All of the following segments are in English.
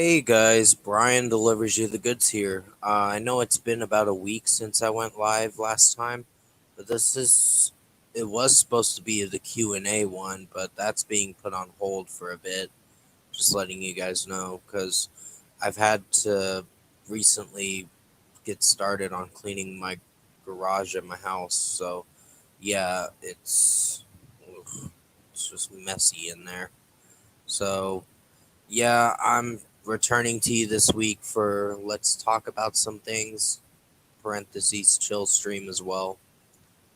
Hey guys, Brian delivers you the goods here. I know it's been about a week since I went live last time, but it was supposed to be the Q&A one, but that's being put on hold for a bit. Just letting you guys know because I've had to recently get started on cleaning my garage at my house. So yeah, it's just messy in there. So yeah, I'm returning to you this week for let's talk about some things, parentheses, chill stream as well.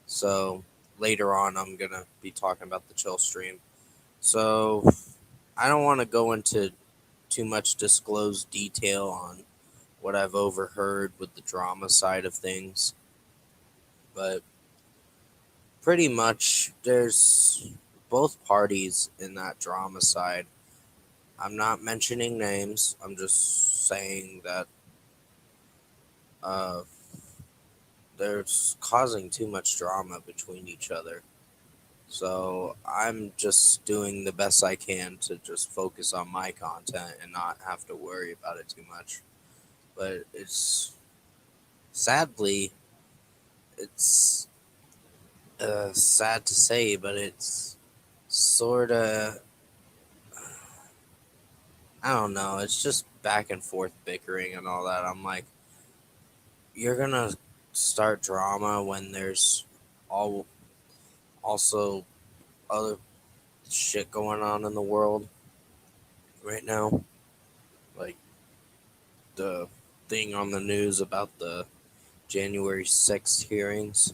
So later on, I'm going to be talking about the chill stream. So I don't want to go into too much disclosed detail on what I've overheard with the drama side of things, but pretty much there's both parties in that drama side. I'm not mentioning names, I'm just saying that uh, they're causing too much drama between each other. So I'm just doing the best I can to just focus on my content and not have to worry about it too much. But sadly, it's sad to say, but it's sort of, I don't know, it's just back and forth bickering and all that. I'm like, you're gonna start drama when there's all also other shit going on in the world right now, like the thing on the news about the January 6th hearings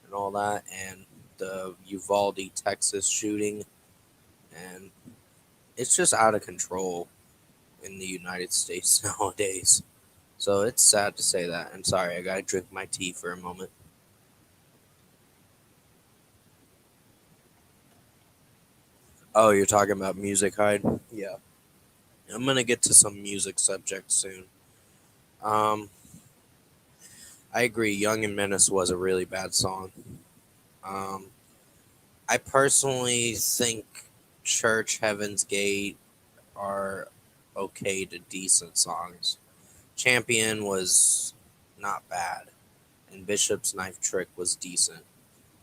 and all that, and the Uvalde, Texas shooting, and it's just out of control in the United States nowadays. So it's sad to say that. I'm sorry, I gotta drink my tea for a moment. Oh, you're talking about music, Hyde? Yeah. I'm gonna get to some music subjects soon. Um, I agree. Young and Menace was a really bad song. Um, I personally think Church, Heaven's Gate are okay to decent songs. Champion was not bad, and Bishop's Knife Trick was decent.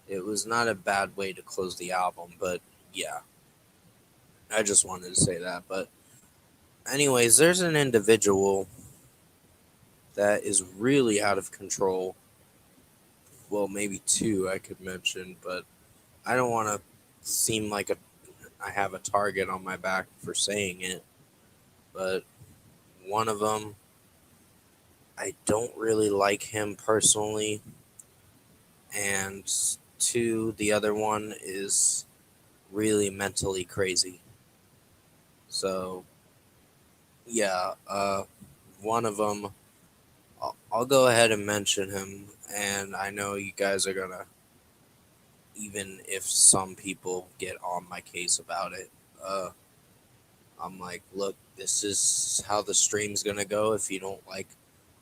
It was not a bad way to close the album, but yeah, I just wanted to say that. But, anyways, there's an individual that is really out of control. Well, maybe two I could mention, but I don't want to seem like I have a target on my back for saying it. But one of them, I don't really like him personally, and two, the other one is really mentally crazy. So yeah, one of them, I'll go ahead and mention him, and I know you guys are gonna, even if some people get on my case about it. Uh, I'm like, look, this is how the stream's gonna go. If you don't like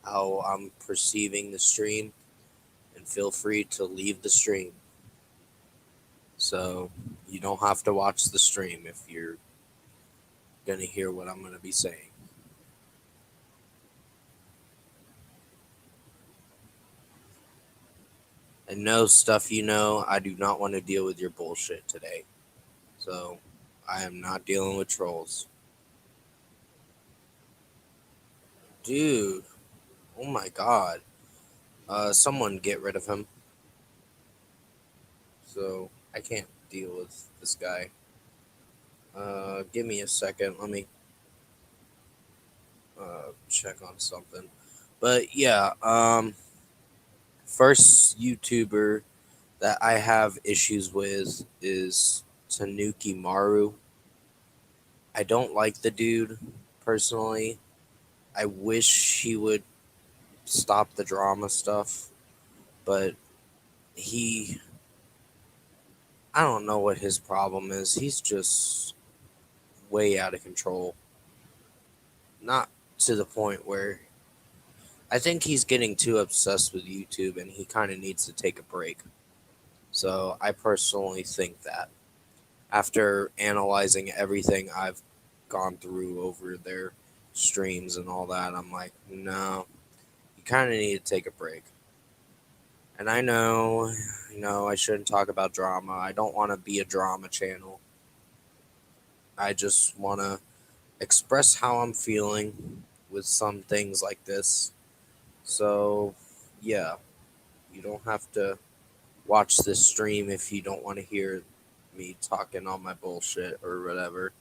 how I'm perceiving the stream, and feel free to leave the stream. So you don't have to watch the stream if you're gonna hear what I'm gonna be saying. And no stuff, I do not want to deal with your bullshit today. So I am not dealing with trolls. Dude, oh my god. Someone get rid of him. So I can't deal with this guy. Give me a second. Let me check on something. But yeah, first YouTuber that I have issues with is Tanuki Maru. I don't like the dude personally. I wish he would stop the drama stuff, but he, I don't know what his problem is. He's just way out of control. Not to the point where I think he's getting too obsessed with YouTube and he kind of needs to take a break. So I personally think that after analyzing everything I've gone through over there, streams and all that. I'm like, no, you kind of need to take a break. And I know, I shouldn't talk about drama. I don't want to be a drama channel. I just want to express how I'm feeling with some things like this. So, yeah, you don't have to watch this stream if you don't want to hear me talking all my bullshit or whatever.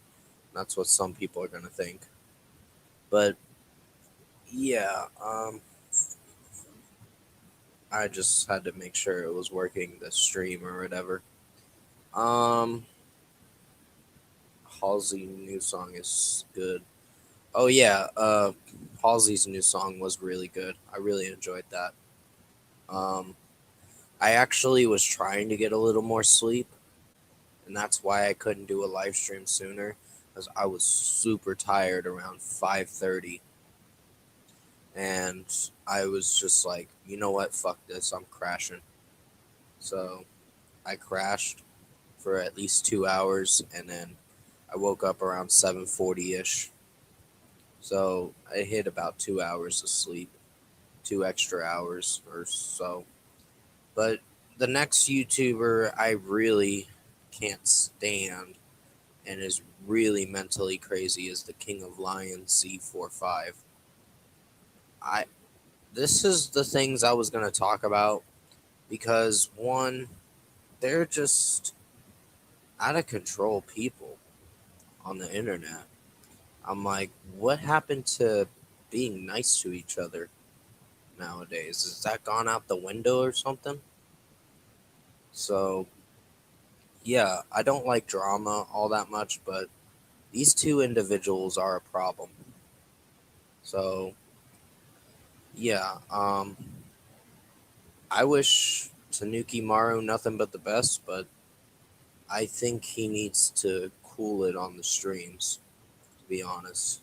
That's what some people are going to think. But, yeah, I just had to make sure it was working the stream or whatever. Um, Halsey new song is good. Oh yeah, Halsey's new song was really good. I really enjoyed that. Um, I actually was trying to get a little more sleep, and that's why I couldn't do a live stream sooner, because I was super tired around 5:30, and I was just like, you know what, fuck this, I'm crashing. So I crashed for at least 2 hours, and then I woke up around 7:40 ish. So I hit about 2 hours of sleep, 2 extra hours or so. But the next YouTuber I really can't stand and is really mentally crazy is the King of Lions Z45. I This is the things I was gonna talk about because one, they're just out of control people on the internet. I'm like, what happened to being nice to each other nowadays? Has that gone out the window or something? So, yeah, I don't like drama all that much, but these two individuals are a problem. So, yeah, I wish Tanuki Maru nothing but the best, but I think he needs to cool it on the streams, to be honest.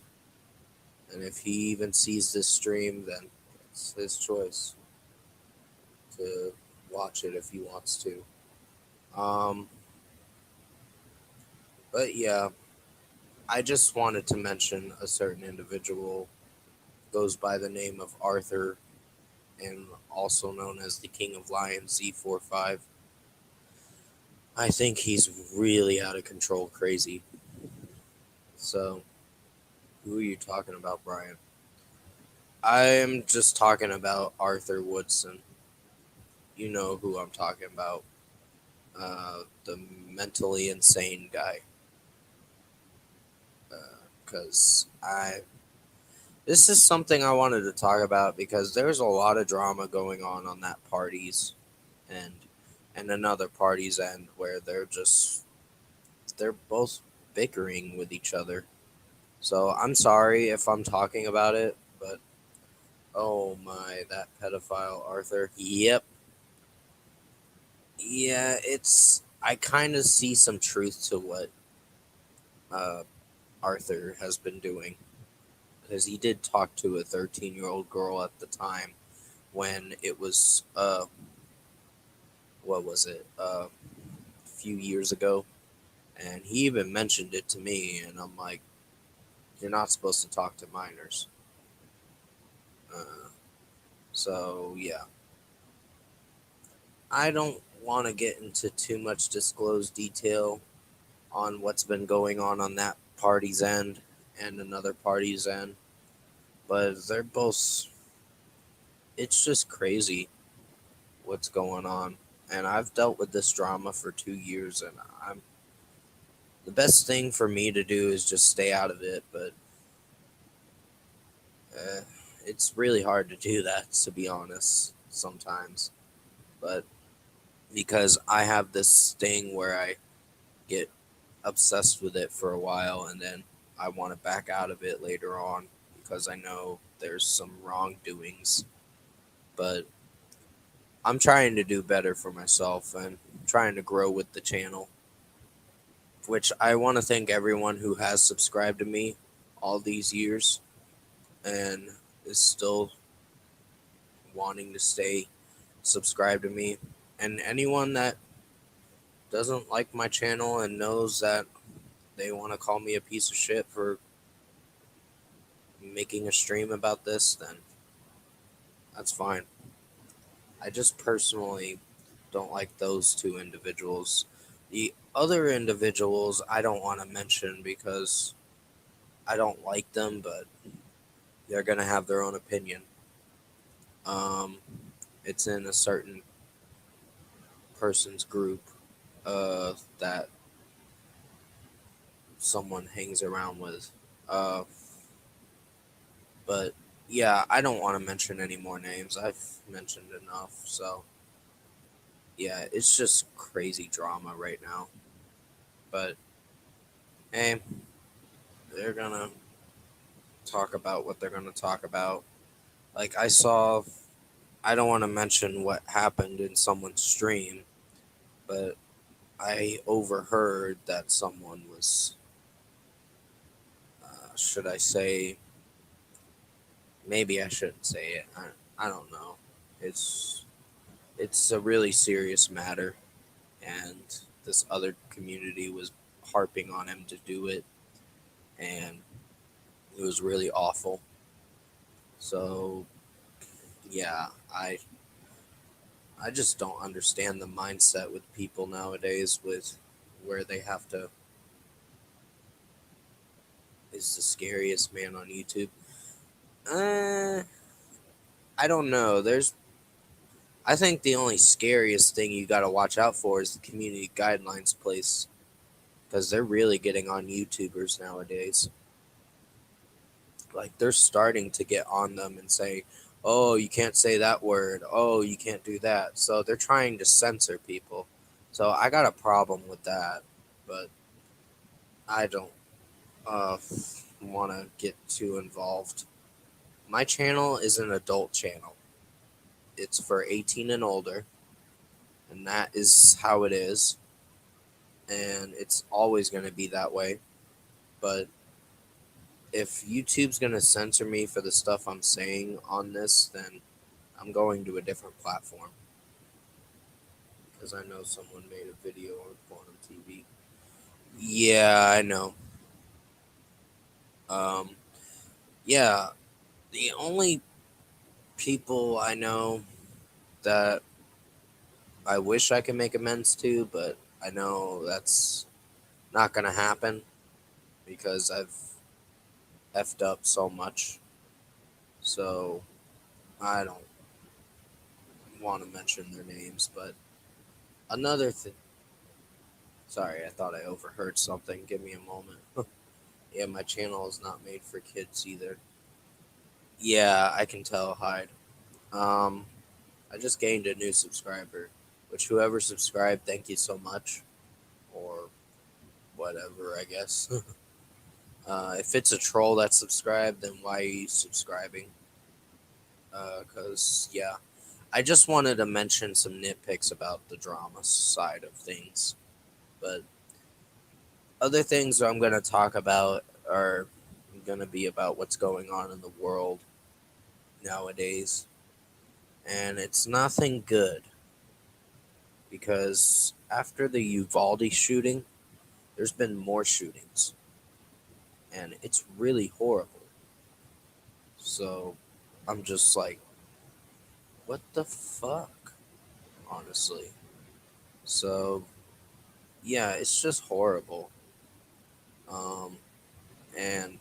And if he even sees this stream, then it's his choice to watch it if he wants to. Um, but yeah, I just wanted to mention a certain individual goes by the name of Arthur and also known as the King of Lions Z45. I think he's really out of control crazy. So, who are you talking about, Brian? I'm just talking about Arthur Woodson. You know who I'm talking about. The mentally insane guy. Because this is something I wanted to talk about because there's a lot of drama going on that party's end and another party's end where they're both bickering with each other. So I'm sorry if I'm talking about it, but oh my, that pedophile Arthur. Yep. Yeah, I kind of see some truth to what uh, Arthur has been doing because he did talk to a 13-year-old girl at the time when it was what was it, a few years ago, and he even mentioned it to me, and I'm like, you're not supposed to talk to minors. Uh, so yeah, I don't want to get into too much disclosed detail on what's been going on that party's end and another party's end, but they're both. It's just crazy what's going on, and I've dealt with this drama for 2 years, and I'm the best thing for me to do is just stay out of it, but uh, it's really hard to do that, to be honest, sometimes. But because I have this thing where I get obsessed with it for a while and then I want to back out of it later on because I know there's some wrongdoings. But I'm trying to do better for myself and trying to grow with the channel, which I want to thank everyone who has subscribed to me all these years and is still wanting to stay subscribed to me. And anyone that doesn't like my channel and knows that they want to call me a piece of shit for making a stream about this, then that's fine. I just personally don't like those two individuals. The other individuals I don't want to mention because I don't like them, but they're gonna have their own opinion. Um, it's in a certain person's group that someone hangs around with. Uh, but yeah, I don't want to mention any more names. I've mentioned enough. So yeah, it's just crazy drama right now. But hey, they're gonna talk about what they're gonna talk about. Like I saw, I don't want to mention what happened in someone's stream, but I overheard that someone was, should I say, maybe I shouldn't say it. I don't know. It's it's a really serious matter, and this other community was harping on him to do it, and it was really awful. So yeah, I just don't understand the mindset with people nowadays with where they have to is the scariest man on YouTube. Uh, I don't know. I think the only scariest thing you got to watch out for is the community guidelines place because they're really getting on YouTubers nowadays. Like they're starting to get on them and say, "Oh, you can't say that word. Oh, you can't do that." So they're trying to censor people. So I got a problem with that, but I don't want to get too involved. My channel is an adult channel. It's for 18 and older, and that is how it is, and it's always going to be that way. But if YouTube's going to censor me for the stuff I'm saying on this, then I'm going to a different platform because I know someone made a video on Quantum TV. Yeah, I know. Um, yeah, the only people I know that I wish I could make amends to, but I know that's not going to happen because I've effed up so much. So I don't want to mention their names, but another thing. Sorry, I thought I overheard something. Give me a moment. Yeah, my channel is not made for kids either. Yeah, I can tell, Hyde. Um, I just gained a new subscriber, which whoever subscribed, thank you so much, or whatever, I guess. If it's a troll that subscribed, then why are you subscribing? Because, yeah, I just wanted to mention some nitpicks about the drama side of things. But other things I'm going to talk about are going to be about what's going on in the world nowadays. And it's nothing good because after the Uvalde shooting, there's been more shootings. And it's really horrible. So I'm just like, what the fuck? Honestly. So yeah, it's just horrible. Um, and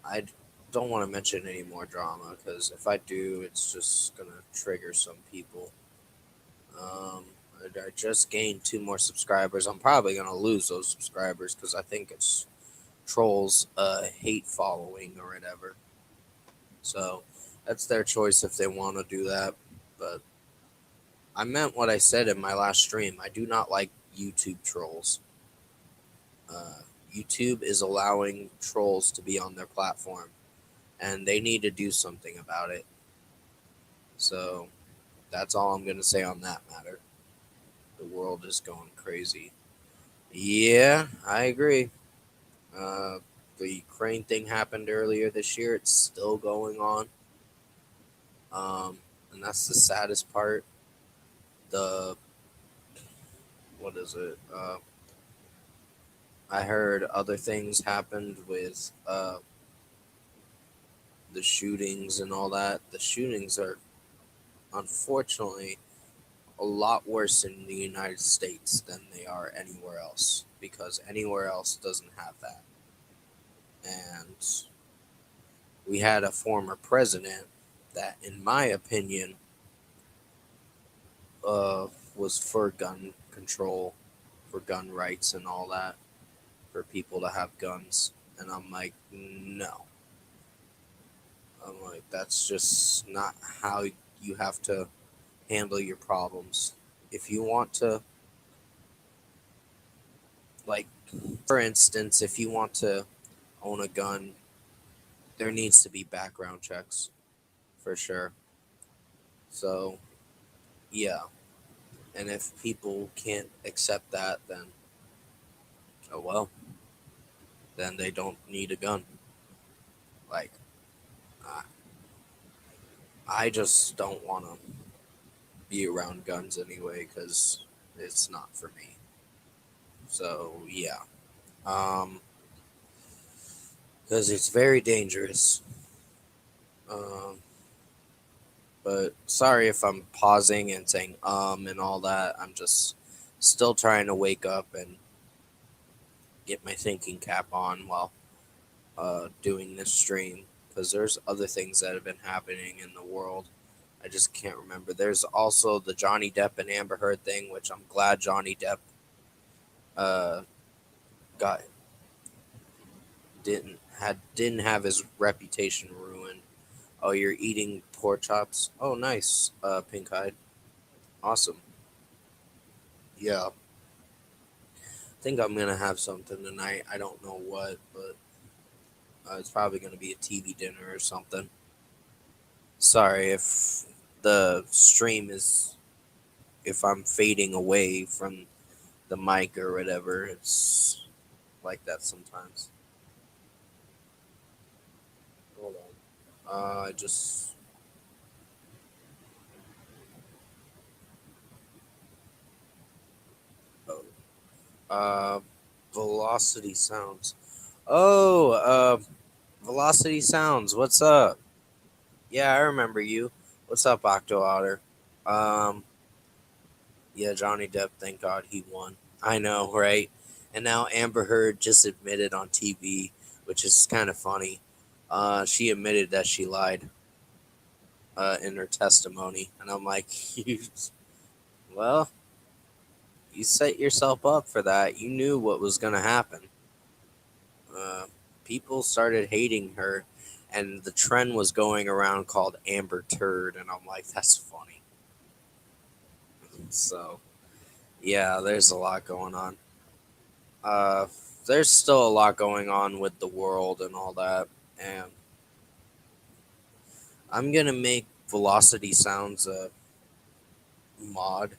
I don't want to mention any more drama because if I do, it's just gonna trigger some people. Um, I just gained 2 more subscribers. I'm probably gonna lose those subscribers because I think it's trolls hate following or whatever. So that's their choice if they want to do that. But I meant what I said in my last stream. I do not like YouTube trolls. Uh, YouTube is allowing trolls to be on their platform, and they need to do something about it. So that's all I'm going to say on that matter. The world is going crazy. Yeah, I agree. Uh, the Ukraine thing happened earlier this year. It's still going on. And that's the saddest part. The, what is it? I heard other things happened with the shootings and all that. The shootings are unfortunately a lot worse in the United States than they are anywhere else because anywhere else doesn't have that. And we had a former president that, in my opinion, was for gun control, for gun rights and all that, for people to have guns. And I'm like, no. I'm like, that's just not how you have to handle your problems. If you want to, like, for instance, if you want to own a gun, there needs to be background checks for sure. So, yeah. And if people can't accept that, then, oh well, then they don't need a gun. Like, I, I just don't want to be around guns anyway because it's not for me. So, yeah. Um, because it's very dangerous. Um, but sorry if I'm pausing and saying and all that. I'm just still trying to wake up and get my thinking cap on while doing this stream because there's other things that have been happening in the world. I just can't remember. There's also the Johnny Depp and Amber Heard thing, which I'm glad Johnny Depp uh, got didn't have his reputation ruined. Oh, you're eating pork chops. Oh, nice, pink eyed. Awesome. Yeah, I think I'm gonna have something tonight. I don't know what, but it's probably gonna be a TV dinner or something. Sorry if the stream is if I'm fading away from the mic or whatever. It's like that sometimes. Hold on. I just oh, uh, velocity sounds. Oh, velocity sounds. What's up? Yeah, I remember you. What's up, Octo Otter? Um, yeah, Johnny Depp. Thank God he won. I know, right? And now Amber Heard just admitted on TV, which is kind of funny. She admitted that she lied in her testimony, and I'm like, you, well, you set yourself up for that. You knew what was going to happen. Uh, People started hating her, and the trend was going around called Amber Turd, and I'm like, that's funny. So, yeah, there's a lot going on. Uh, there's still a lot going on with the world and all that, and I'm gonna make Velocity Sounds a mod.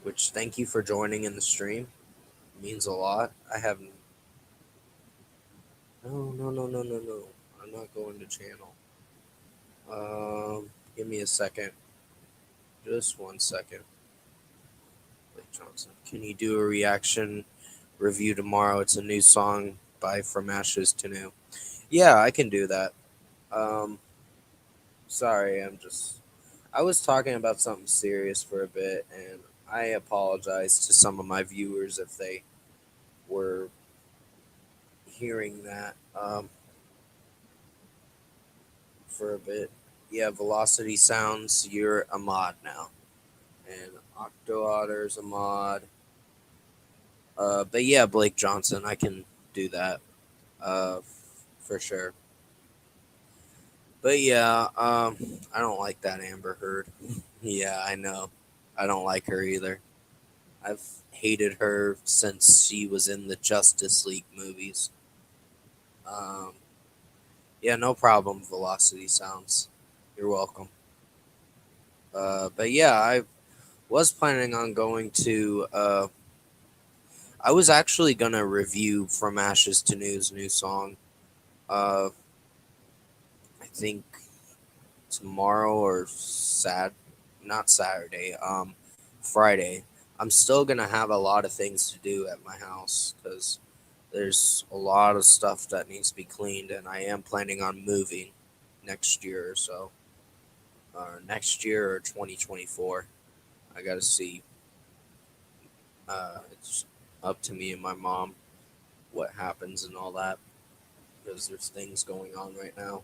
Which thank you for joining in the stream. It means a lot. I have no. I'm not going to channel. Give me a second. Just 1 second. Blake Johnson. Can you do a reaction review tomorrow? It's a new song by From Ashes to New. Yeah, I can do that. Um, Sorry, I was talking about something serious for a bit, and I apologize to some of my viewers if they were hearing that for a bit. Yeah, Velocity Sounds, you're a mod now. And Octo Otter's a mod. But yeah, Blake Johnson, I can do that uh, for sure. But yeah, I don't like that Amber Heard. Yeah, I know. I don't like her either. I've hated her since she was in the Justice League movies. Um, yeah, no problem, Velocity Sounds. You're welcome. But yeah, I was planning on going to. I was actually gonna review From Ashes to New's new song. Uh, I think tomorrow or not Saturday. Friday. I'm still gonna have a lot of things to do at my house because there's a lot of stuff that needs to be cleaned, and I am planning on moving. next year or so, or next year or 2024. I gotta see. It's up to me and my mom what happens and all that because there's things going on right now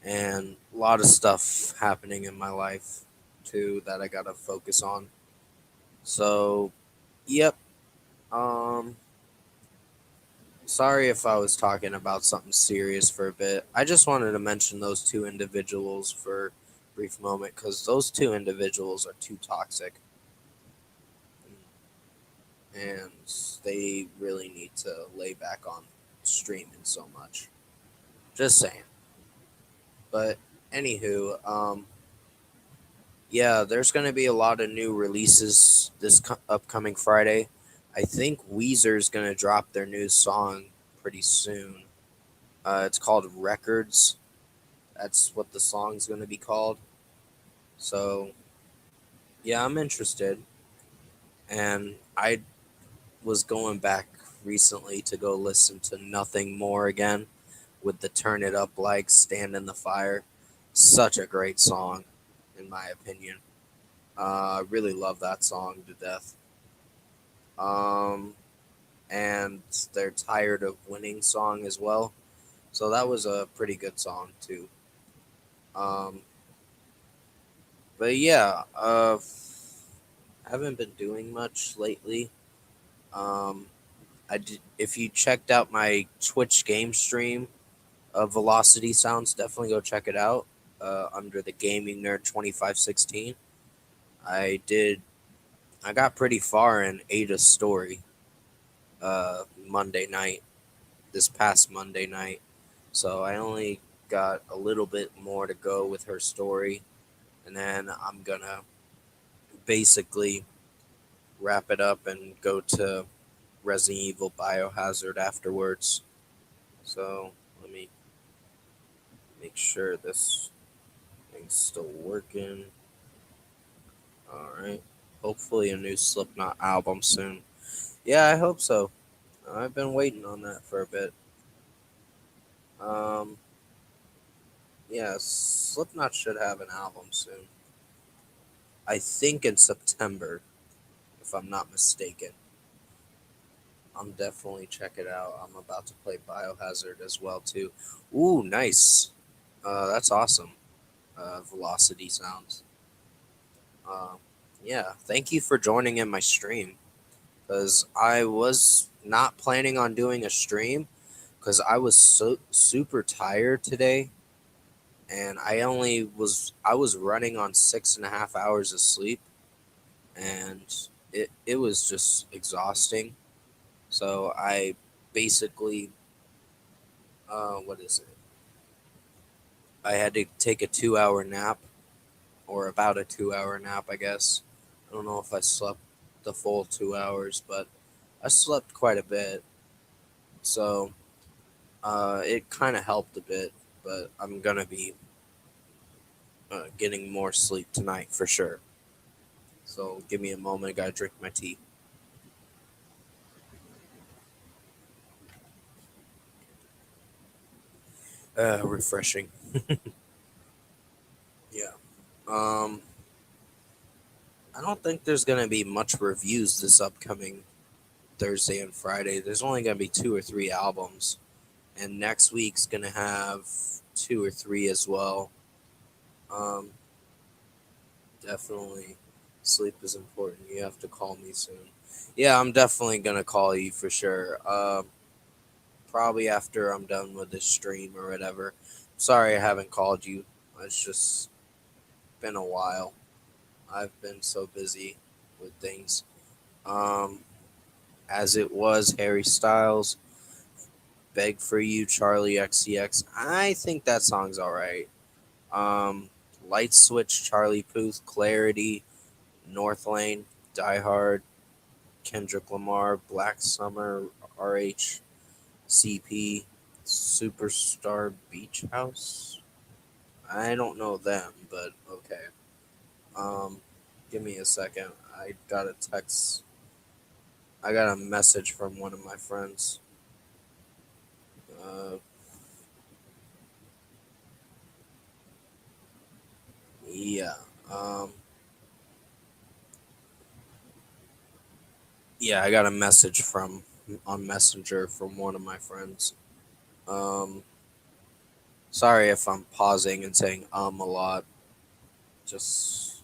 and a lot of stuff happening in my life too that I gotta focus on. So, yep. Um, Sorry if I was talking about something serious for a bit. I just wanted to mention those two individuals for a brief moment because those two individuals are too toxic and they really need to lay back on streaming so much. Just saying. But anywho, yeah, there's going to be a lot of new releases this upcoming Friday. I think Weezer's going to drop their new song pretty soon. It's called Records. That's what the song's going to be called. So, yeah, I'm interested. And I was going back recently to go listen to Nothing More again with the Turn It Up like Stand in the Fire. Such a great song, in my opinion. I really love that song to death. Um, and their Tired of Winning song as well. So that was a pretty good song too. Um, but yeah, I haven't been doing much lately. Um, if you checked out my Twitch game stream of Velocity Sounds, definitely go check it out. Under the Gaming Nerd 2516, I did. I got pretty far in Ada's story. Monday night, this past Monday night. So I only got a little bit more to go with her story, and then I'm gonna basically wrap it up and go to Resident Evil Biohazard afterwards. So let me make sure this thing's still working. All right. Hopefully, a new Slipknot album soon. Yeah, I hope so. I've been waiting on that for a bit. Um, yeah, Slipknot should have an album soon. I think in September, if I'm not mistaken. I'm definitely check it out. I'm about to play Biohazard as well too. Ooh, nice. That's awesome. Velocity sounds. Uh, yeah, thank you for joining in my stream because I was not planning on doing a stream because I was so super tired today, and I was running on 6.5 hours of sleep, and it was just exhausting. So I basically, what is it? I had to take a 2 hour nap, or about a 2 hour nap, I guess. I don't know if I slept the full 2 hours, but I slept quite a bit. So it kind of helped a bit, but I'm going to be getting more sleep tonight for sure. So give me a moment. I got to drink my tea. Refreshing. Yeah. Um, I don't think there's going to be much reviews this upcoming Thursday and Friday. There's only going to be two or three albums, and next week's gonna have two or three as well. Um, Definitely, sleep is important. You have to call me soon. Yeah, I'm definitely gonna call you for sure. Probably after I'm done with this stream or whatever. Sorry I haven't called you. It's just been a while. I've been so busy with things. Um, as it was Harry Styles, "Beg for You," Charlie XCX. I think that song's alright. Um, Light Switch, Charlie Puth, Clarity, North Lane, Die Hard, Kendrick Lamar, Black Summer, RH, CP, Superstar Beach House. I don't know them, but okay. Um, Give me a second. I got a text. I got a message from one of my friends. Uh, Yeah, I got a message from on Messenger from one of my friends. Um, Sorry if I'm pausing and saying a lot. Just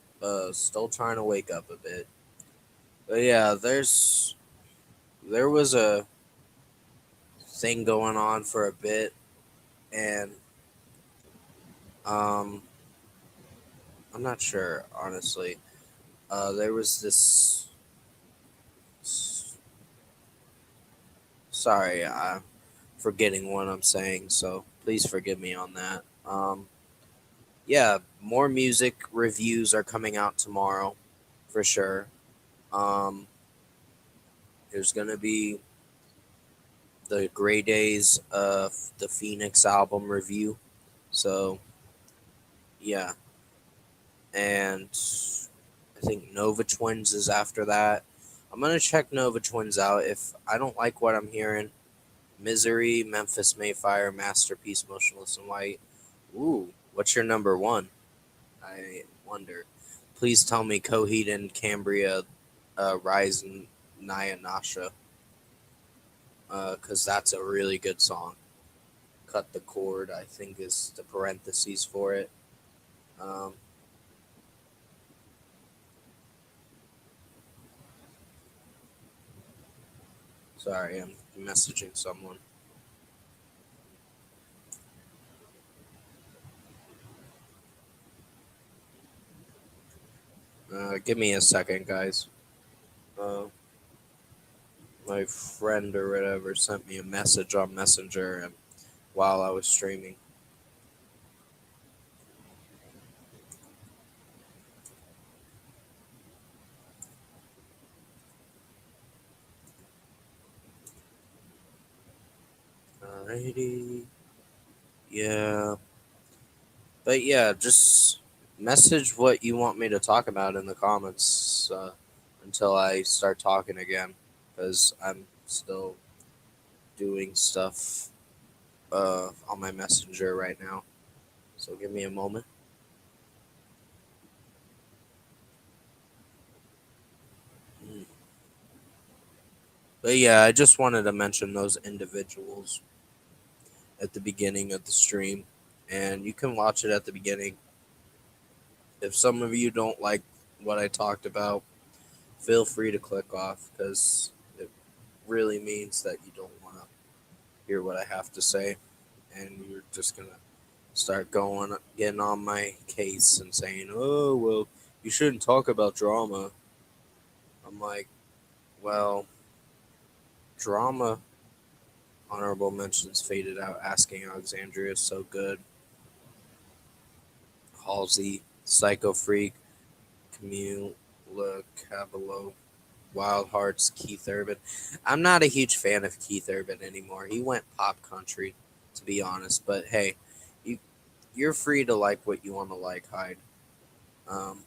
still trying to wake up a bit. But yeah, there was a thing going on for a bit, and um, I'm not sure honestly. There was this. Sorry, I'm forgetting what I'm saying, so please forgive me on that. Yeah, more music reviews are coming out tomorrow, for sure. Um, there's gonna be the Gray Days of the Phoenix album review. So yeah, and I think Nova Twins is after that. I'm gonna check Nova Twins out. If I don't like what I'm hearing, Misery, Memphis Mayfire, Masterpiece, Motionless in White. Ooh, what's your number one? I wonder. Please tell me Coheed and Cambria, Rise and Naya Nasha, because that's a really good song. Cut the Cord, I think, is the parentheses for it. Um, Sorry, I'm messaging someone. Give me a second, guys. Uh, my friend or whatever sent me a message on Messenger and while I was streaming. Alrighty. Yeah. But yeah, just message what you want me to talk about in the comments until I start talking again, because I'm still doing stuff on my messenger right now. So give me a moment. Mm. But yeah, I just wanted to mention those individuals at the beginning of the stream, and you can watch it at the beginning. If some of you don't like what I talked about, feel free to click off, because it really means that you don't want to hear what I have to say, and you're just gonna start going getting on my case and saying, "Oh well, you shouldn't talk about drama." I'm like, well, drama. Honorable mentions faded out. Asking Alexandria is so good. Halsey, Psycho Freak, Camila Cabello, Wild Hearts, Keith Urban. I'm not a huge fan of Keith Urban anymore. He went pop country, to be honest. But hey, you you're free to like what you want to like, Hyde. Um,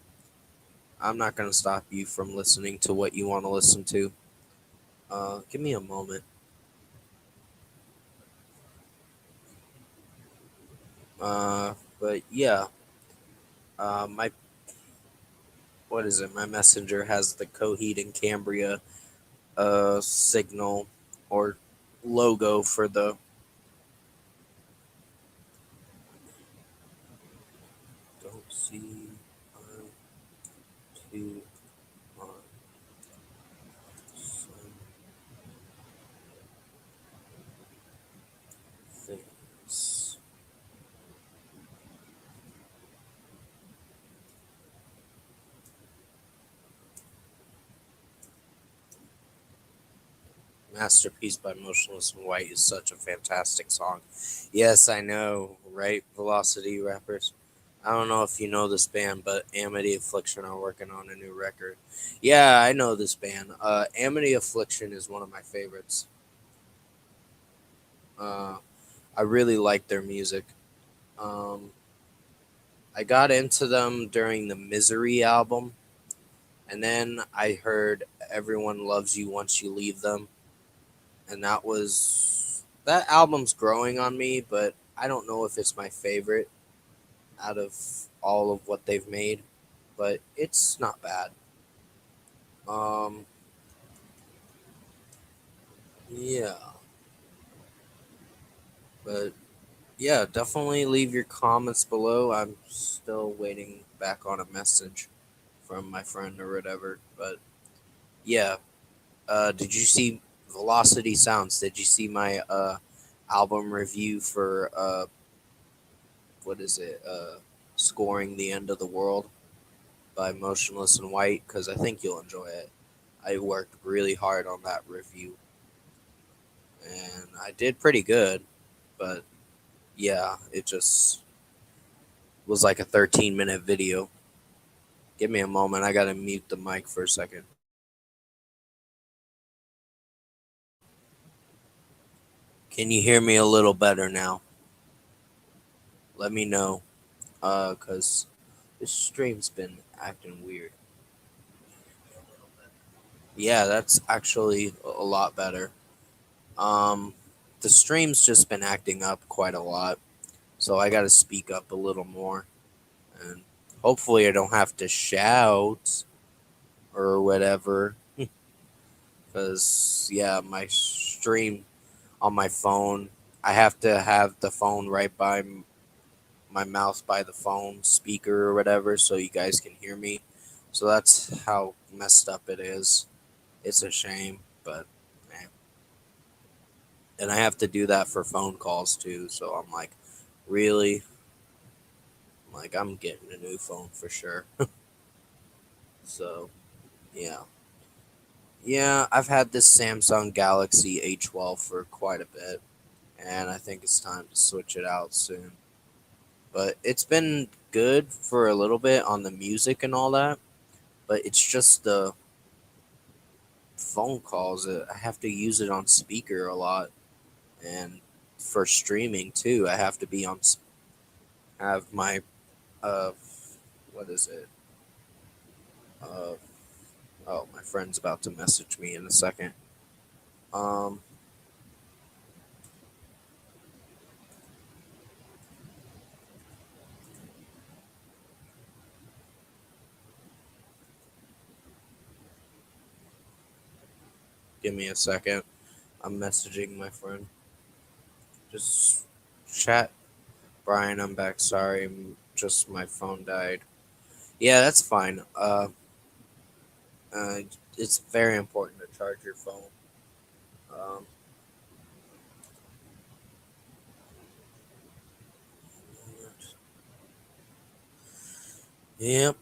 I'm not gonna stop you from listening to what you want to listen to. Give me a moment. But yeah, my what is it? My messenger has the Coheed and Cambria signal or logo for the. Don't see too on some things. Masterpiece by Motionless in White is such a fantastic song. Yes, I know, right? Velocity Rappers. I don't know if you know this band, but Amity Affliction are working on a new record. Yeah, I know this band. Amity Affliction is one of my favorites. Uh, I really like their music. Um, I got into them during the Misery album, and then I heard Everyone Loves You Once You Leave Them, and that album's growing on me, but I don't know if it's my favorite out of all of what they've made, but it's not bad. Um, Yeah, but yeah, definitely leave your comments below. I'm still waiting back on a message from my friend or whatever. But yeah, did you see Velocity Sounds? Did you see my album review for what is it? Scoring the End of the World by Motionless in White? Because I think you'll enjoy it. I worked really hard on that review, and I did pretty good. But yeah, it just was like a 13-minute video. Give me a moment. I gotta mute the mic for a second. Can you hear me a little better now? Let me know. Cause this stream's been acting weird. Yeah, that's actually a lot better. Um, the stream's just been acting up quite a lot, so I gotta speak up a little more, and hopefully I don't have to shout or whatever. Cause yeah, my stream on my phone, I have to have the phone right by my mouth by the phone speaker or whatever, so you guys can hear me. So that's how messed up it is. It's a shame, but man. And I have to do that for phone calls too. So I'm like, really? Like, I'm getting a new phone for sure. So yeah, yeah. I've had this Samsung Galaxy A12 for quite a bit, and I think it's time to switch it out soon. But it's been good for a little bit on the music and all that. But it's just the phone calls. I have to use it on speaker a lot, and for streaming too, I have to be on. Have my uh, what is it? Uh, oh, my friend's about to message me in a second. Um, give me a second. I'm messaging my friend. Just chat, Brian. I'm back. Sorry, just my phone died. Yeah, that's fine. Uh, it's very important to charge your phone. Um, yep.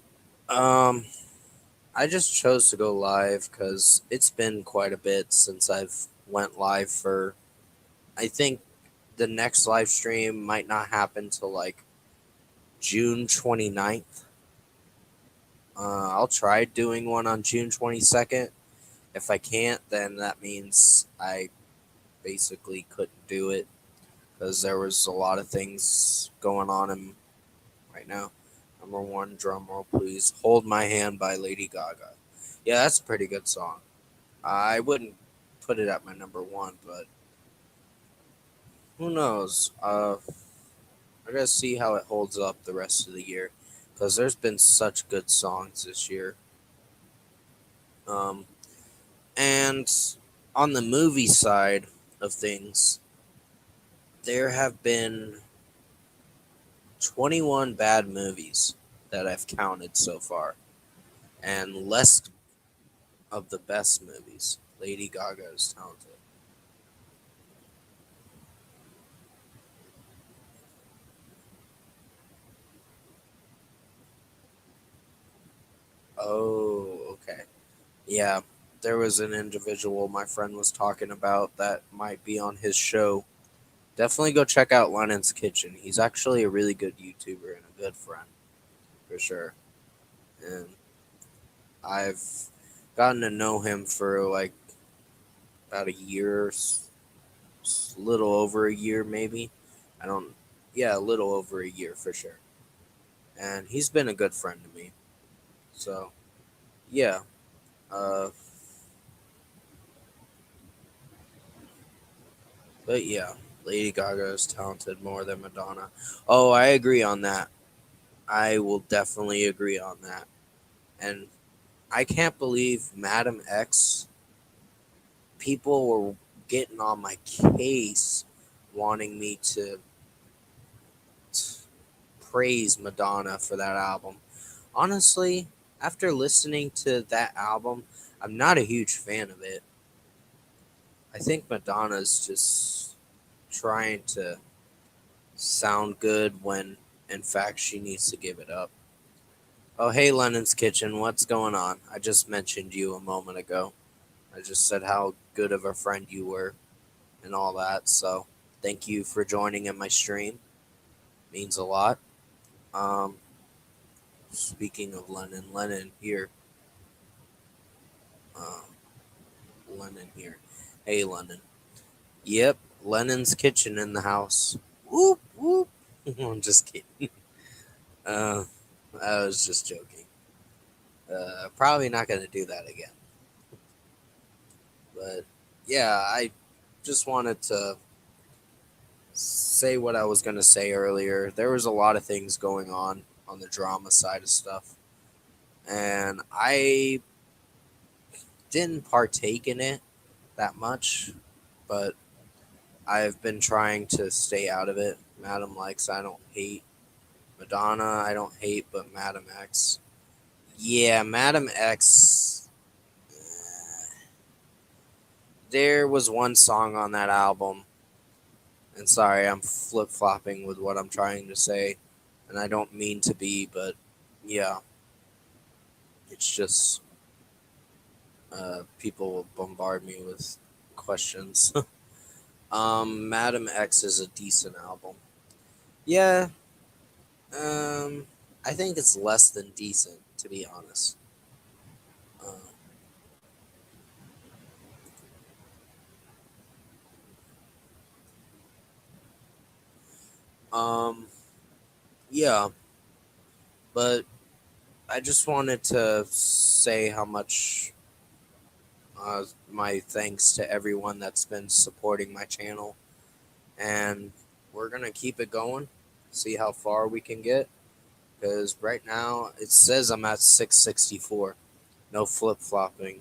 I just chose to go live because it's been quite a bit since I've went live for. I think the next live stream might not happen till like June 29th. I'll try doing one on June 22nd. If I can't, then that means I basically couldn't do it because there was a lot of things going on in right now. Number one, drum roll, please. Hold My Hand by Lady Gaga. Yeah, that's a pretty good song. I wouldn't put it at my number one, but who knows? I gotta see how it holds up the rest of the year because there's been such good songs this year. Um, and on the movie side of things, there have been 21 bad movies that I've counted so far, and less of the best movies. Lady Gaga is talented. Oh, okay. Yeah, there was an individual my friend was talking about that might be on his show. Definitely go check out Lennon's Kitchen. He's actually a really good YouTuber and a good friend, for sure. And I've gotten to know him for like about a year, little over a year maybe. I don't, yeah, a little over a year for sure. And he's been a good friend to me. So, yeah. Uh, but yeah, Lady Gaga is talented more than Madonna. Oh, I agree on that. I will definitely agree on that. And I can't believe Madam X people were getting on my case, wanting me to praise Madonna for that album. Honestly, after listening to that album, I'm not a huge fan of it. I think Madonna's just trying to sound good when, in fact, she needs to give it up. Oh, hey, Lennon's Kitchen, what's going on? I just mentioned you a moment ago. I just said how good of a friend you were and all that, so thank you for joining in my stream. Means a lot. Um, Speaking of Lennon here. Um, Lennon here. Hey, Lennon. Yep, Lennon's Kitchen in the house. Whoop, whoop. I'm just kidding. Uh, I was just joking. Probably not going to do that again. But yeah, I just wanted to say what I was going to say earlier. There was a lot of things going on the drama side of stuff. And I didn't partake in it that much, but I've been trying to stay out of it. Madam Likes, I don't hate. Madonna, I don't hate, but Madam X. Yeah, Madam X. There was one song on that album, and sorry, I'm flip flopping with what I'm trying to say, and I don't mean to be, but yeah, it's just people will bombard me with questions. Madam X is a decent album. Yeah, I think it's less than decent, to be honest. Um, yeah, but I just wanted to say how much my thanks to everyone that's been supporting my channel, and we're gonna keep it going, see how far we can get. Because right now it says I'm at 664. No flip flopping.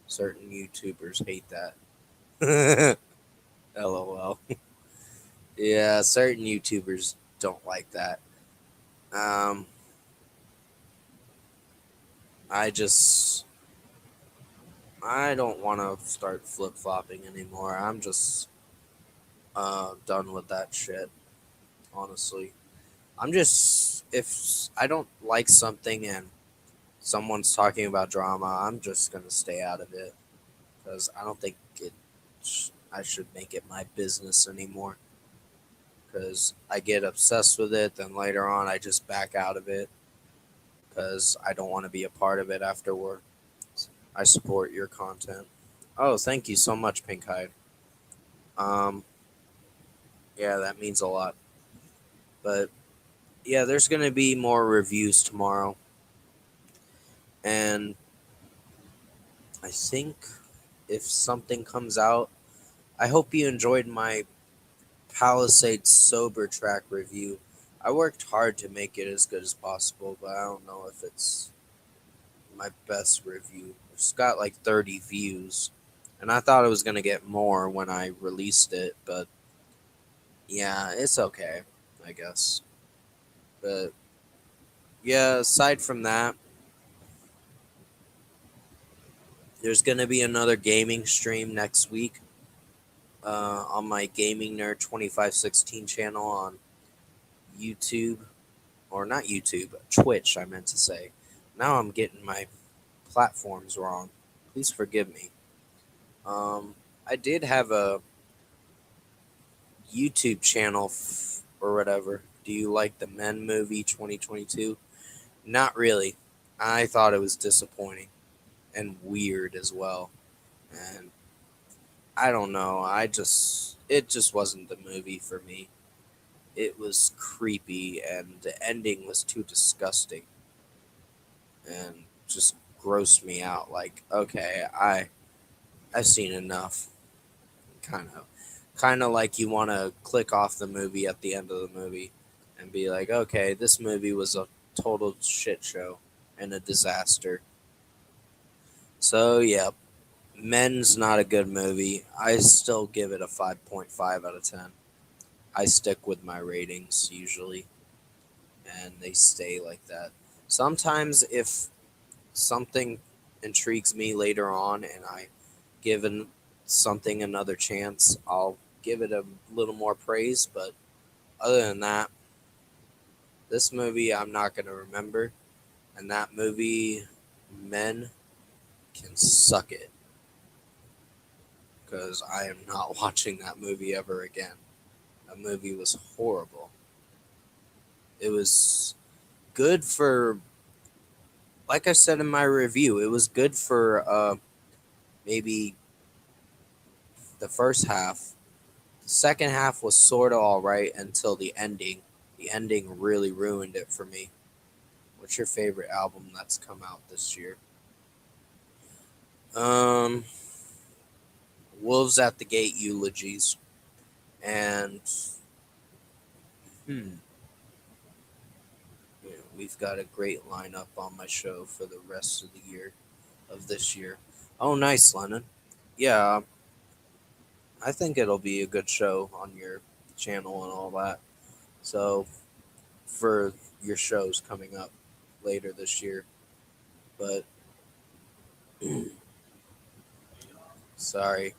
Certain YouTubers hate that. LOL. Yeah, certain YouTubers don't like that. Um, I just I don't want to start flip flopping anymore. I'm just done with that shit. Honestly, I'm just if I don't like something and someone's talking about drama, I'm just gonna stay out of it because I don't think I should make it my business anymore. Because I get obsessed with it, then later on I just back out of it because I don't want to be a part of it afterward. I support your content. Oh, thank you so much, Pinkhide. Um, yeah, that means a lot. But yeah, there's gonna be more reviews tomorrow, and I think if something comes out, I hope you enjoyed my Palisade Sober Track review. I worked hard to make it as good as possible, but I don't know if it's my best review. It's got like 30 views, and I thought it was gonna get more when I released it, but yeah, it's okay, I guess. But yeah, aside from that, there's gonna be another gaming stream next week on my Gaming Nerd 2516 channel on YouTube, or not YouTube, Twitch. I meant to say. Now I'm getting my platforms wrong. Please forgive me. Um, I did have a YouTube channel or whatever. Do you like the Men movie 2022? Not really. I thought it was disappointing and weird as well. And I don't know. It just wasn't the movie for me. It was creepy and the ending was too disgusting and just grossed me out. Like, okay, I've seen enough. Kind of like you want to click off the movie at the end of the movie and be like, okay, this movie was a total shit show and a disaster. So, yeah, Men's not a good movie. I still give it a 5.5 out of 10. I stick with my ratings usually, and they stay like that. Sometimes, if something intrigues me later on and I give something another chance, I'll give it a little more praise. But other than that, this movie I'm not going to remember. And that movie, Men can suck it. Because I am not watching that movie ever again. That movie was horrible. It was good for, like I said in my review, it was good for maybe the first half. The second half was sort of all right until the ending. The ending really ruined it for me. What's your favorite album that's come out this year? Um, Wolves at the Gate Eulogies. And hmm, we've got a great lineup on my show for the rest of the year of this year. Oh, nice, Lennon. Yeah, I think it'll be a good show on your channel and all that. So, for your shows coming up later this year. But, sorry,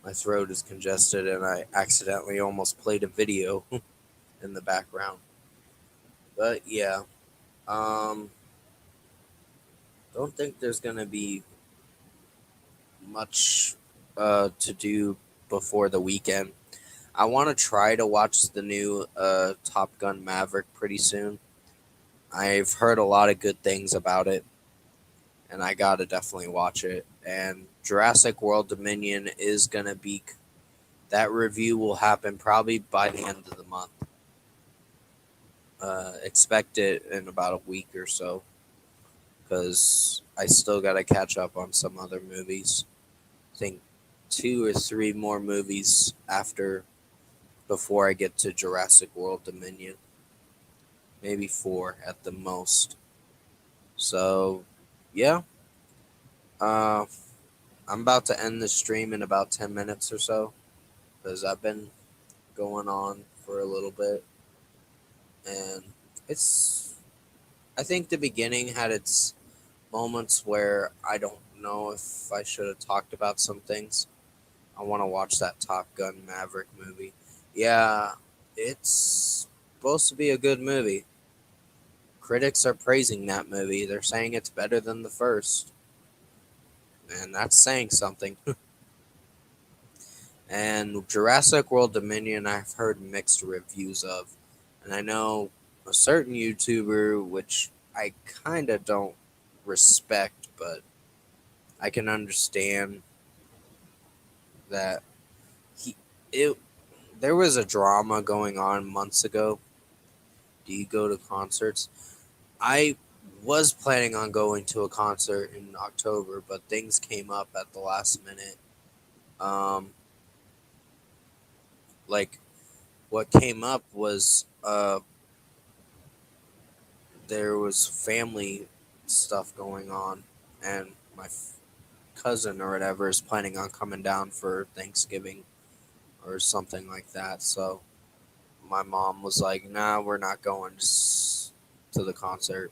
my throat is congested and I accidentally almost played a video in the background. But, yeah, um, don't think there's going to be much to do before the weekend. I want to try to watch the new Top Gun Maverick pretty soon. I've heard a lot of good things about it, and I gotta definitely watch it. And Jurassic World Dominion is gonna be, that review will happen probably by the end of the month. Expect it in about a week or so, because I still gotta catch up on some other movies. I think 2 or 3 more movies after before I get to Jurassic World Dominion. Maybe 4 at the most. So, yeah. Uh, I'm about to end the stream in about 10 minutes or so because I've been going on for a little bit. And it's, I think the beginning had its moments where I don't know if I should have talked about some things. I want to watch that Top Gun Maverick movie. Yeah, it's supposed to be a good movie. Critics are praising that movie. They're saying it's better than the first. And that's saying something. And Jurassic World Dominion, I've heard mixed reviews of. And I know a certain YouTuber, which I kind of don't respect, but I can understand that he, it, there was a drama going on months ago. Do you go to concerts? I was planning on going to a concert in October, but things came up at the last minute. Um, like what came up was there was family stuff going on, and my cousin or whatever is planning on coming down for Thanksgiving or something like that. So my mom was like, "Nah, we're not going to the concert,"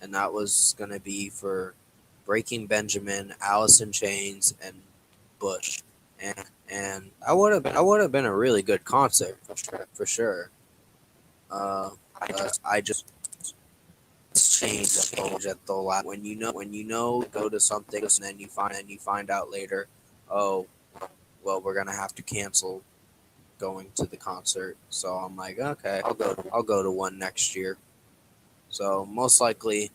and that was gonna be for Breaking Benjamin, Alice in Chains, and Bush. And I would have been a really good concert for sure. I just changed at the last. When you know go to something and then you find out later, oh well, we're gonna have to cancel going to the concert. So I'm like, okay, I'll go to one next year. So most likely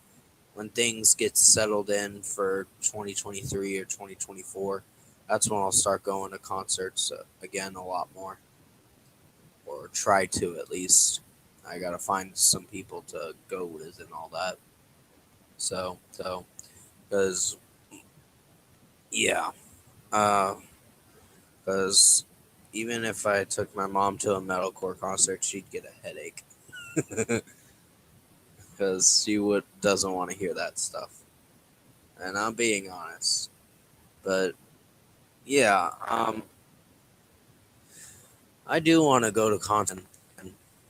when things get settled in for 2023 or 2024, that's when I'll start going to concerts again a lot more, or try to at least. I gotta find some people to go with and all that. Because yeah, because even if I took my mom to a metalcore concert, she'd get a headache because she would doesn't want to hear that stuff. And I'm being honest, but Yeah, I do want to go to concert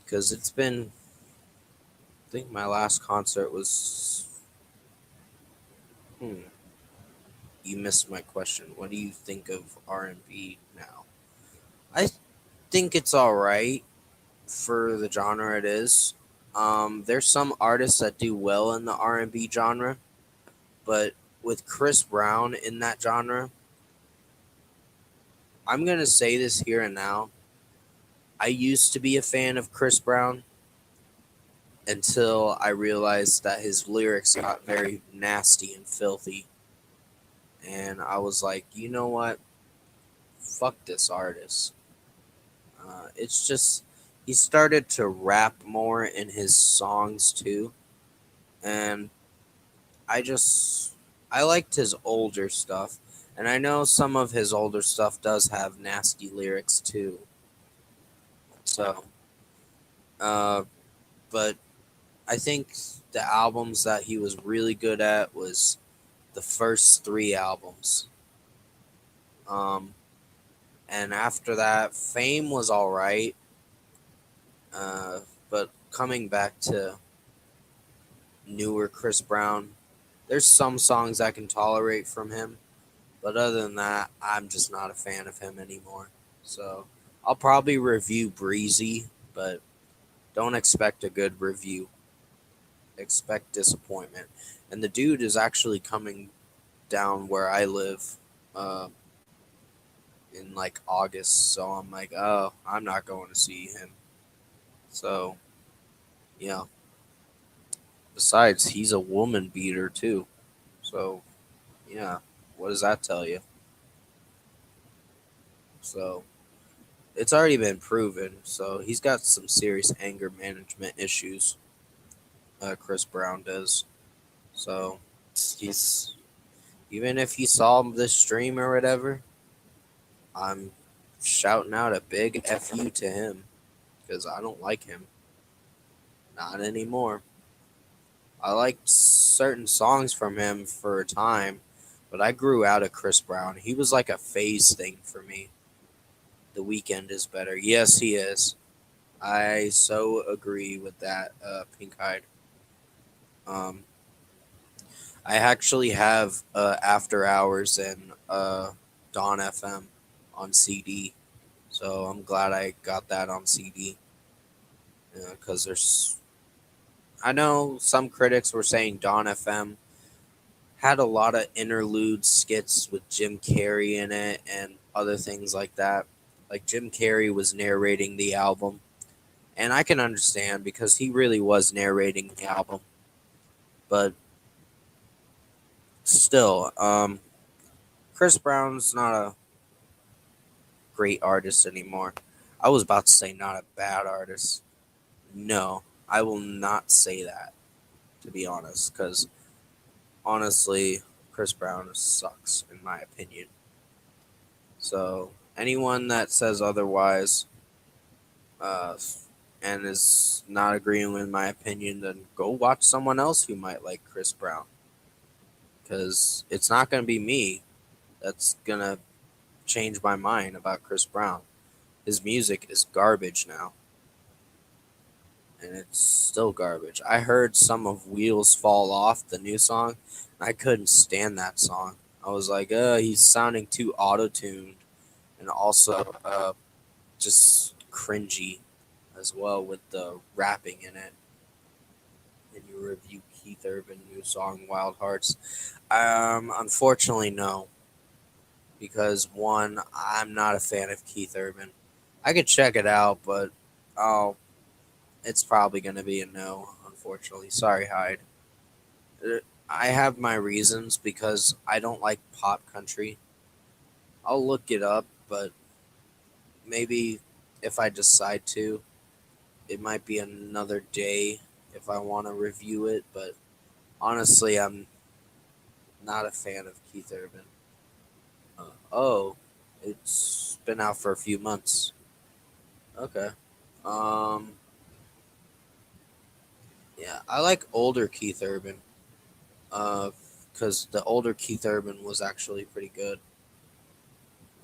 because it's been. I think my last concert was. Hmm, you missed my question. What do you think of R&B now? I think it's all right for the genre it is. There's some artists that do well in the R&B genre, but with Chris Brown in that genre, I'm gonna say this here and now. I used to be a fan of Chris Brown until I realized that his lyrics got very nasty and filthy, and I was like, you know what? Fuck this artist. It's just he started to rap more in his songs too, and I just I liked his older stuff, and I know some of his older stuff does have nasty lyrics too. So, uh, but I think the albums that he was really good at was the first three albums. Um, and after that, Fame was all right. But coming back to newer Chris Brown, there's some songs I can tolerate from him. But other than that, I'm just not a fan of him anymore. So I'll probably review Breezy, but don't expect a good review. Expect disappointment. And the dude is actually coming down where I live uh, in like August. So I'm like, oh, I'm not going to see him. So, yeah. Besides, he's a woman beater too. So, yeah. What does that tell you? So, it's already been proven. So, he's got some serious anger management issues. Chris Brown does. So, he's even if he saw this stream or whatever, I'm shouting out a big F you to him because I don't like him. Not anymore. I liked certain songs from him for a time, but I grew out of Chris Brown. He was like a phase thing for me. The Weekend is better. Yes, he is. I so agree with that, Pink Eyed. Um, I actually have After Hours and Dawn FM on CD, so I'm glad I got that on CD because there's. I know some critics were saying Dawn FM had a lot of interlude skits with Jim Carrey in it and other things like that. Like Jim Carrey was narrating the album, and I can understand because he really was narrating the album. But still, Chris Brown's not a great artist anymore. I was about to say not a bad artist. No, I will not say that, to be honest, because honestly, Chris Brown sucks in my opinion. So anyone that says otherwise uh, and is not agreeing with my opinion, then go watch someone else who might like Chris Brown. Because it's not going to be me that's going to change my mind about Chris Brown. His music is garbage now, and it's still garbage. I heard some of Wheels Fall Off, the new song, and I couldn't stand that song. I was like, he's sounding too auto tuned and also just cringy as well with the rapping in it. And you review Keith Urban new song Wild Hearts. Unfortunately, no, because one, I'm not a fan of Keith Urban. I could check it out, but oh, it's probably gonna be a no. Unfortunately, sorry, Hyde. I have my reasons because I don't like pop country. I'll look it up, but maybe if I decide to, it might be another day if I want to review it. But honestly, I'm not a fan of Keith Urban. Oh, it's been out for a few months. Okay. Um, yeah, I like older Keith Urban. Because the older Keith Urban was actually pretty good.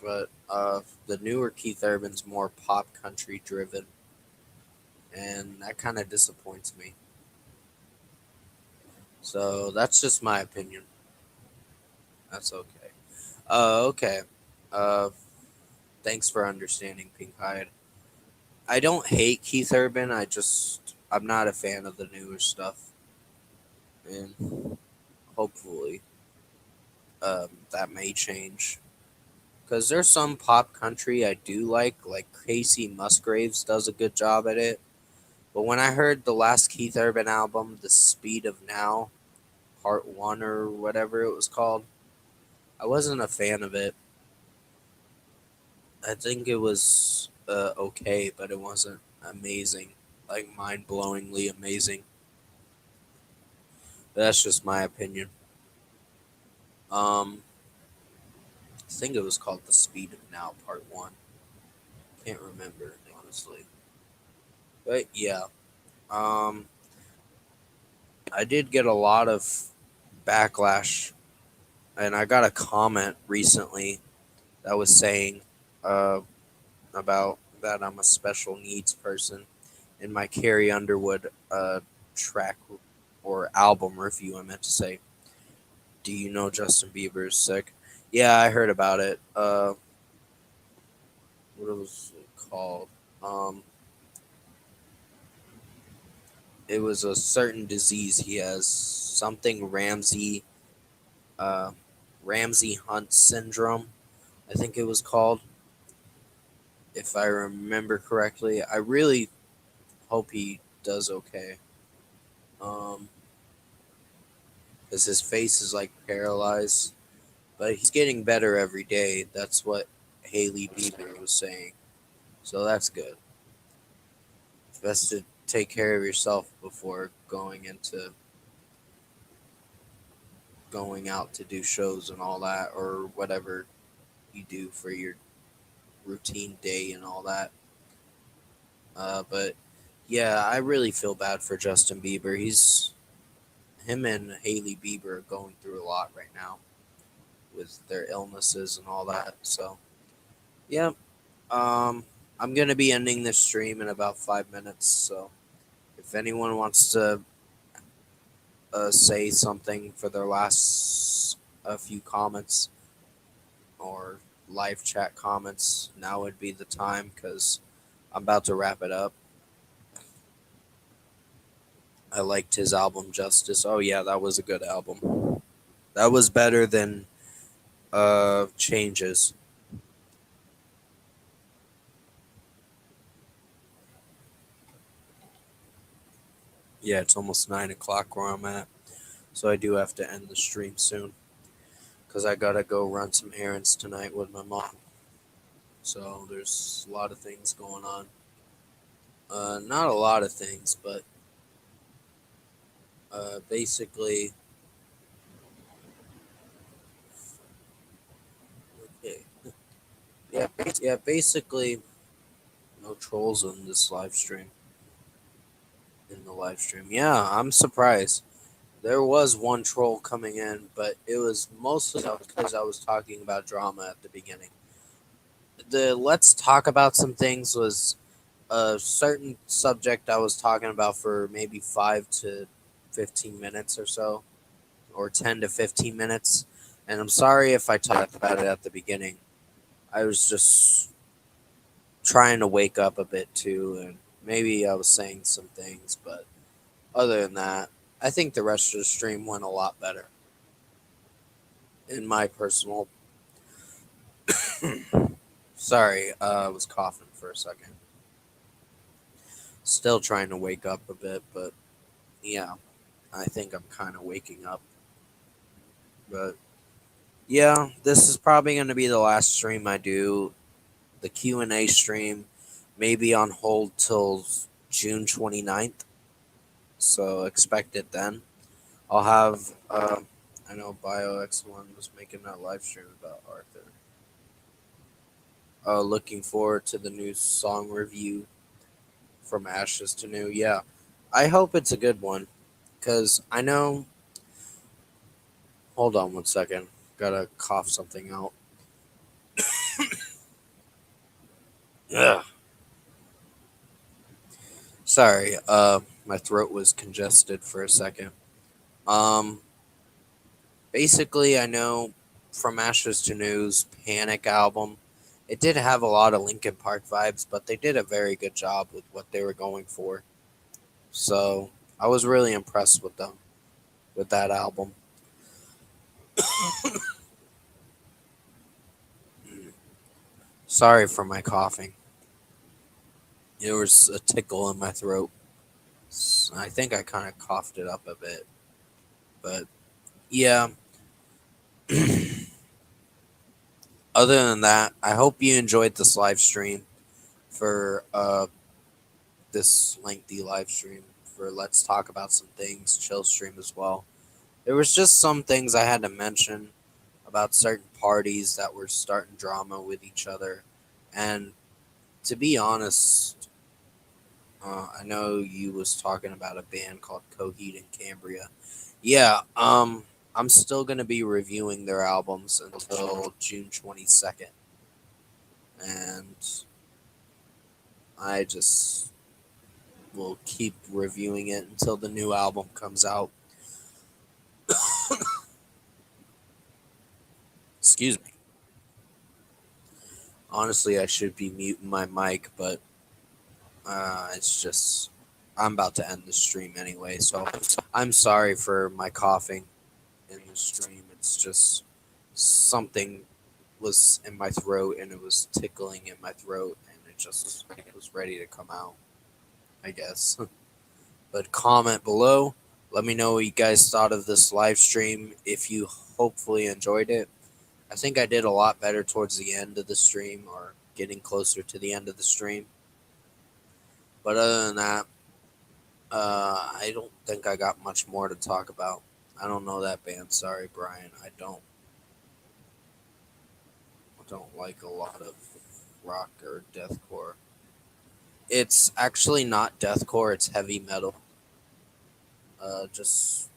but the newer Keith Urban's more pop country driven, and that kind of disappoints me. So that's just my opinion. That's okay. Okay. Uh, Thanks for understanding, Pink Hide. I don't hate Keith Urban. I'm not a fan of the newer stuff, and hopefully, that may change. Because there's some pop country I do like Casey Musgraves does a good job at it. But when I heard the last Keith Urban album, The Speed of Now, Part 1 or whatever it was called, I wasn't a fan of it. I think it was okay, but it wasn't amazing, like mind blowingly amazing. But that's just my opinion. Um, I think it was called The Speed of Now, Part 1. Can't remember, honestly. But yeah, um, I did get a lot of backlash, and I got a comment recently that was saying uh, about that I'm a special needs person in my Carrie Underwood track or album review. I meant to say, do you know Justin Bieber is sick? Yeah, I heard about it. What was it called? Um, it was a certain disease he has, something uh, Ramsey Hunt syndrome. I think it was called, if I remember correctly. I really hope he does okay. Um, because his face is like paralyzed, but he's getting better every day. That's what Haley Bieber was saying. So that's good. It's best to take care of yourself before going out to do shows and all that, or whatever you do for your routine day and all that. But yeah, I really feel bad for Justin Bieber. Him and Haley Bieber are going through a lot right now with their illnesses and all that. So yeah, I'm gonna be ending this stream in about 5 minutes. So if anyone wants to say something for their last a few comments or live chat comments, now would be the time because I'm about to wrap it up. I liked his album Justice. Oh yeah, that was a good album. That was better than Changes. Yeah, it's almost 9 o'clock where I'm at, so I do have to end the stream soon because I gotta go run some errands tonight with my mom. So there's a lot of things going on. Not a lot of things, but basically, okay. Yeah, basically, no trolls in this live stream. In the live stream, yeah, I'm surprised. There was one troll coming in, but it was mostly because I was talking about drama at the beginning. The let's talk about some things was a certain subject I was talking about for maybe 5 to 15 minutes or so, or 10 to 15 minutes. And I'm sorry if I talked about it at the beginning. I was just trying to wake up a bit too, and maybe I was saying some things, but other than that, I think the rest of the stream went a lot better, in my personal. Sorry, I was coughing for a second. Still trying to wake up a bit, but yeah, I think I'm kind of waking up. But yeah, this is probably going to be the last stream I do. The Q&A stream may be on hold till June 29th, so expect it then. I'll have, I know BioX1 was making that live stream about Arthur. Looking forward to the new song review from Ashes to New. Yeah, I hope it's a good one because I know. Hold on one second. Gotta cough something out. Ugh. Sorry, my throat was congested for a second. Um, Basically, I know From Ashes to News, Panic album. It did have a lot of Linkin Park vibes, but they did a very good job with what they were going for. So I was really impressed with them with that album. Sorry for my coughing. There was a tickle in my throat. I think I kind of coughed it up a bit, but yeah. Other than that, I hope you enjoyed this live stream for this lengthy live stream for Let's Talk About Some Things chill stream as well. There was just some things I had to mention about certain parties that were starting drama with each other, and to be honest, I know you was talking about a band called Coheed and Cambria. Yeah, I'm still gonna be reviewing their albums until June 22nd, and I just will keep reviewing it until the new album comes out. Excuse me. Honestly, I should be muting my mic, but it's just I'm about to end the stream anyway, so I'm sorry for my coughing in the stream. It's just something was in my throat and it was tickling in my throat and it was ready to come out, I guess. But comment below. Let me know what you guys thought of this live stream. If you hopefully enjoyed it. I think I did a lot better towards the end of the stream or getting closer to the end of the stream. But other than that, I don't think I got much more to talk about. I don't know that band. Sorry, Brian. I don't like a lot of rock or deathcore. It's actually not deathcore. It's heavy metal. Just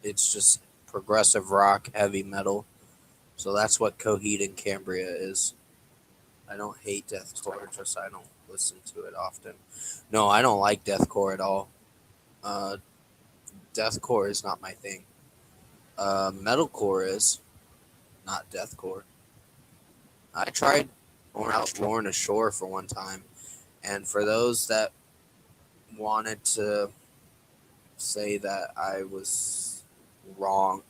it's just progressive rock, heavy metal. So that's what Coheed and Cambria is. I don't hate deathcore. Just I don't listen to it often. No, I don't like deathcore at all. Uh, Deathcore is not my thing. Metalcore is not deathcore. I tried going out Lorna Shore for one time, and for those that wanted to say that I was wrong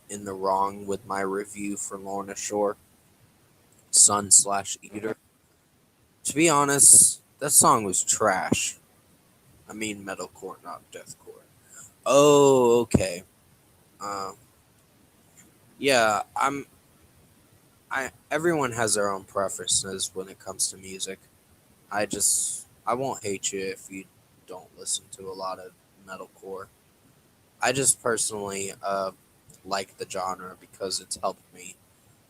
with my review for Lorna Shore, Sun slash Eater. To be honest, that song was trash. I mean metalcore, not deathcore. Oh, okay. Um, yeah, I everyone has their own preferences when it comes to music. I won't hate you if you don't listen to a lot of metalcore. I just personally like the genre because it's helped me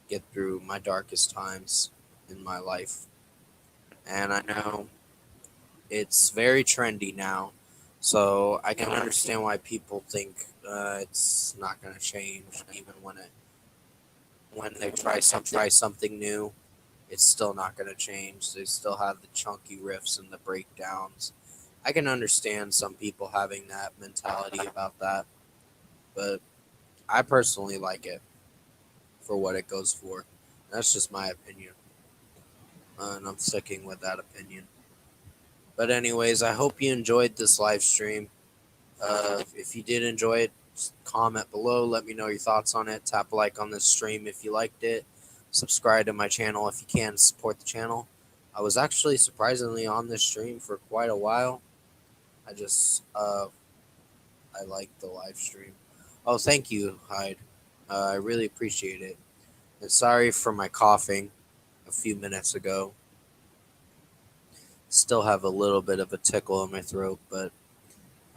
get through my darkest times in my life. And I know it's very trendy now, so I can understand why people think it's not going to change, even when they try something new. It's still not going to change. They still have the chunky riffs and the breakdowns. I can understand some people having that mentality about that, but I personally like it for what it goes for. That's just my opinion, and I'm sticking with that opinion. But anyways, I hope you enjoyed this live stream. If you did enjoy it, comment below. Let me know your thoughts on it. Tap a like on this stream if you liked it. Subscribe to my channel if you can. Support the channel. I was actually surprisingly on this stream for quite a while. I just I like the live stream. Oh, thank you, Hyde. I really appreciate it. And sorry for my coughing a few minutes ago. Still have a little bit of a tickle in my throat, but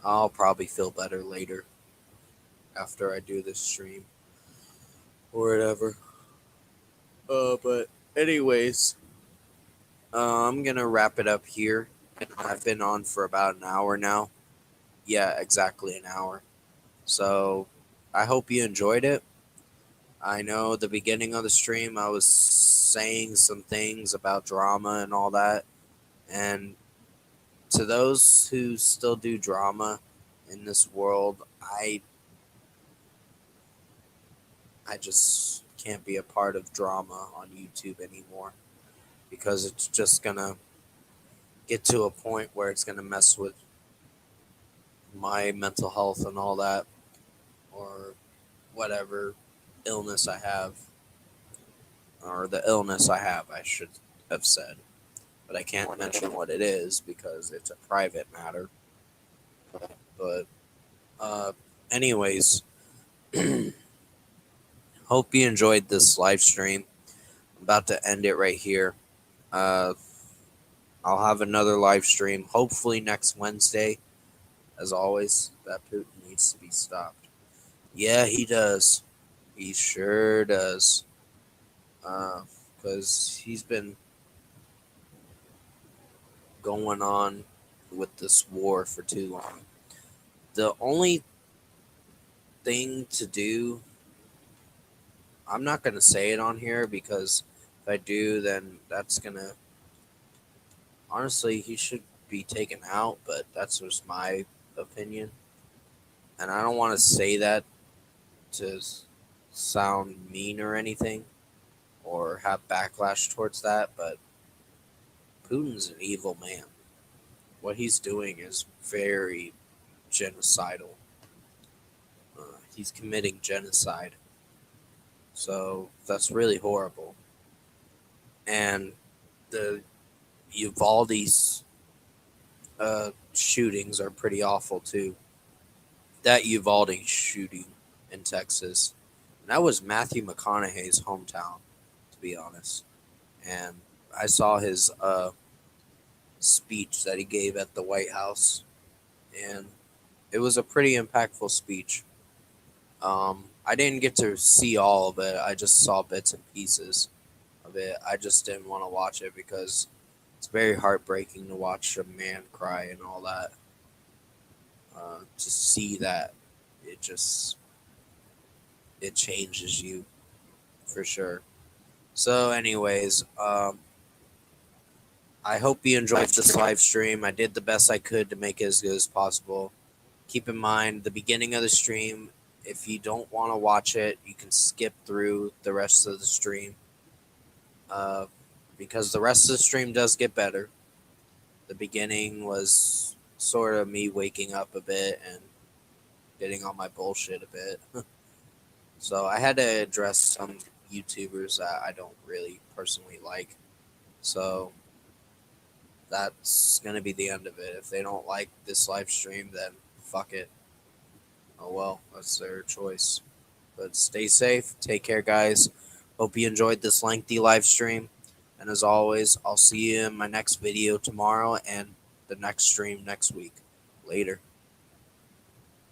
I'll probably feel better later after I do this stream or whatever. But anyways, I'm gonna wrap it up here. I've been on for about an hour now. Yeah, exactly an hour. So I hope you enjoyed it. I know the beginning of the stream I was saying some things about drama and all that. And to those who still do drama in this world, I just can't be a part of drama on YouTube anymore because it's just gonna get to a point where it's gonna mess with my mental health and all that, or whatever illness I have, or the illness I have, I should have said. But I can't mention what it is because it's a private matter. But, uh, anyways, hope you enjoyed this live stream. I'm about to end it right here. Uh, I'll have another live stream hopefully next Wednesday. As always, that Putin needs to be stopped. Yeah, he does. He sure does. Because he's been going on with this war for too long. The only thing to do, I'm not going to say it on here because if I do, then that's going to. Honestly, he should be taken out, but that's just my opinion. And I don't want to say that to sound mean or anything or have backlash towards that, but Putin's an evil man. What he's doing is very genocidal. He's committing genocide. So that's really horrible. And the Uvalde's shootings are pretty awful too. That Uvalde shooting in Texas, and that was Matthew McConaughey's hometown, to be honest. And I saw his speech that he gave at the White House, and it was a pretty impactful speech. I didn't get to see all of it. I just saw bits and pieces of it. I just didn't want to watch it because it's very heartbreaking to watch a man cry and all that. To see that, it changes you for sure. So, anyways, I hope you enjoyed this live stream. I did the best I could to make it as good as possible. Keep in mind the beginning of the stream. If you don't want to watch it, you can skip through the rest of the stream. Because the rest of the stream does get better. The beginning was sort of me waking up a bit and getting on my bullshit a bit. So I had to address some YouTubers that I don't really personally like. So that's going to be the end of it. If they don't like this live stream, then fuck it. Oh well, that's their choice. But stay safe. Take care, guys. Hope you enjoyed this lengthy live stream. And as always, I'll see you in my next video tomorrow and the next stream next week. Later.